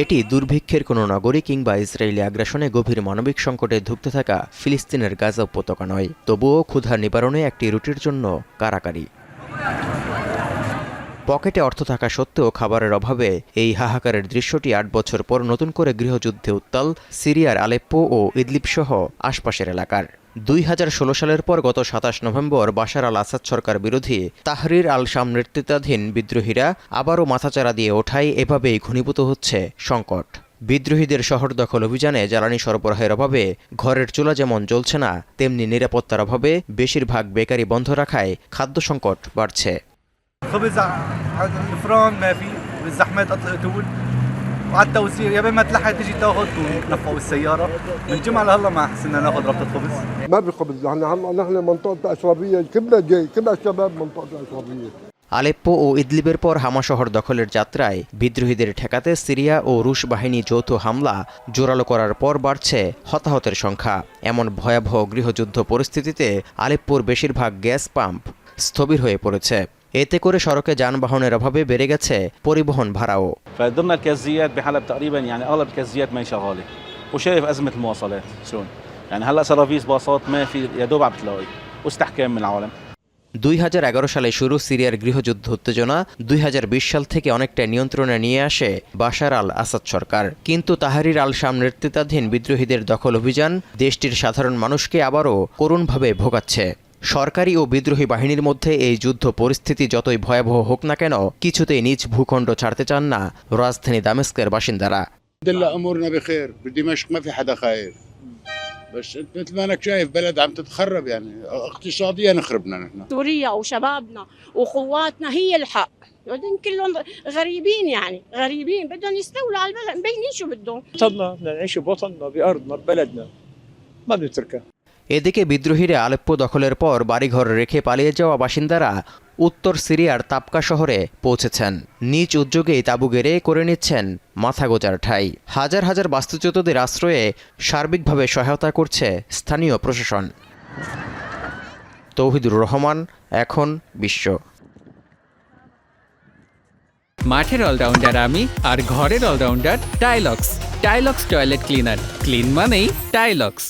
এটি দুর্ভিক্ষের কোনো নগরী কিংবা ইসরায়েলি আগ্রাসনে গভীর মানবিক সংকটে ধুঁকতে থাকা ফিলিস্তিনের গাজা উপত্যকা নয়, তবুও ক্ষুধা নিবারণে একটি রুটির জন্য কারাকারি। পকেটে অর্থ থাকা সত্ত্বেও খাবারের অভাবে এই হাহাকারের দৃশ্যটি ৮ বছর পর নতুন করে গৃহযুদ্ধে উত্তাল সিরিয়ার আলেপ্পো ও ইদলিব সহ আশপাশের এলাকার। ২০১৬ সালের পর গত ২৭ নভেম্বর বাশার আল আসাদ সরকার বিরোধী তাহরির আল শাম নেতৃত্বাধীন বিদ্রোহীরা আবারও মাথাচাড়া দিয়ে ওঠায় এভাবেই ঘনীভূত হচ্ছে সংকট। বিদ্রোহীদের শহর দখল অভিযানে জ্বালানি সরবরাহের অভাবে ঘরের চুলা যেমন জ্বলছে না, তেমনি নিরাপত্তার অভাবে বেশিরভাগ বেকারি বন্ধ রাখায় খাদ্য সংকট বাড়ছে। خبز الفران ما في بالزحمات طول وعلى التوزيع يا ما تلحق تيجي تاخذ ونفقوا السياره من جمعه لهلا ما حسينا ناخذ ربطه خبز. ما في خبز، نحن منطقه الاشربيه كلنا جاي، كلنا شباب منطقه الاشربيه. আলেপ্পো ও ইদলিবের পর হামা শহর দখলের যাত্রায় বিদ্রোহীদের ঠেকাতে সিরিয়া ও রুশ বাহিনী যৌথ হামলা জোরালো করার পর বাড়ছে হতাহতের সংখ্যা। এমন ভয়াবহ গৃহযুদ্ধ পরিস্থিতিতে আলেপ্পোর বেশিরভাগ গ্যাস পাম্প স্থবির হয়ে পড়েছে। এতে করে সড়কে যানবাহনের অভাবে বেড়ে গেছে পরিবহন ভাড়াও। فضمن الكازيات بحلب تقريبا يعني اغلب الكازيات ما هي شغاله وشايف ازمه المواصلات شلون يعني هلا سرافيس باصات ما في يا دوب عم تلاقي واستحكام من العالم। ২০১১ সালে শুরু সিরিয়ার গৃহযুদ্ধ উত্তেজনা ২০২০ সাল থেকে অনেকটা নিয়ন্ত্রণে নিয়ে আসে বাশার আল আসাদ সরকার, কিন্তু তাহরির আল শাম নেতৃত্বাধীন বিদ্রোহীদের দখল অভিযান দেশটির সাধারণ মানুষকে আবারও করুণভাবে ভোগাচ্ছে। সরকারি ও বিদ্রোহী বাহিনীর মধ্যে এই যুদ্ধ পরিস্থিতি যতই ভয়াবহ হোক না কেন কিছুতেই নিজ ভূখণ্ড ছাড়তে চান না রাজধানী দামেস্কের বাসিন্দারা। امورنا بخير بدمشق ما في حدا خايف بس انت مثل ما انك شايف بلد عم تتخرب يعني اقتصاديا خربنا نحن. سوريا وشبابنا وقواتنا هي الحق، بدهم كلهم غريبين يعني غريبين بدهم يستولوا على البلد، مبينين شو بدهم. وطننا بدنا نعيش بوطننا بأرضنا ببلدنا ما بنتركها. এদিকে বিদ্রোহীরা আলেপ্পো দখলের পর বাড়িঘর রেখে পালিয়ে যাওয়া বাসিন্দারা উত্তর সিরিয়ার তাবকা শহরে পৌঁছেছেন। নিজ উদ্যোগেই তাঁবু গেড়ে করে নিচ্ছেন মাথা গোজার ঠাঁই। হাজার হাজার বাস্তুচ্যুতদের আশ্রয়ে সার্বিকভাবে সহায়তা করছে স্থানীয় প্রশাসন। তৌহিদুর রহমান, এখন বিশ্ব। মাঠের অলরাউন্ডার আমি, আর ঘরের অলরাউন্ডার টাইলক্স। টাইলক্স টয়লেট ক্লিনার, ক্লিন মানেই টাইলক্স।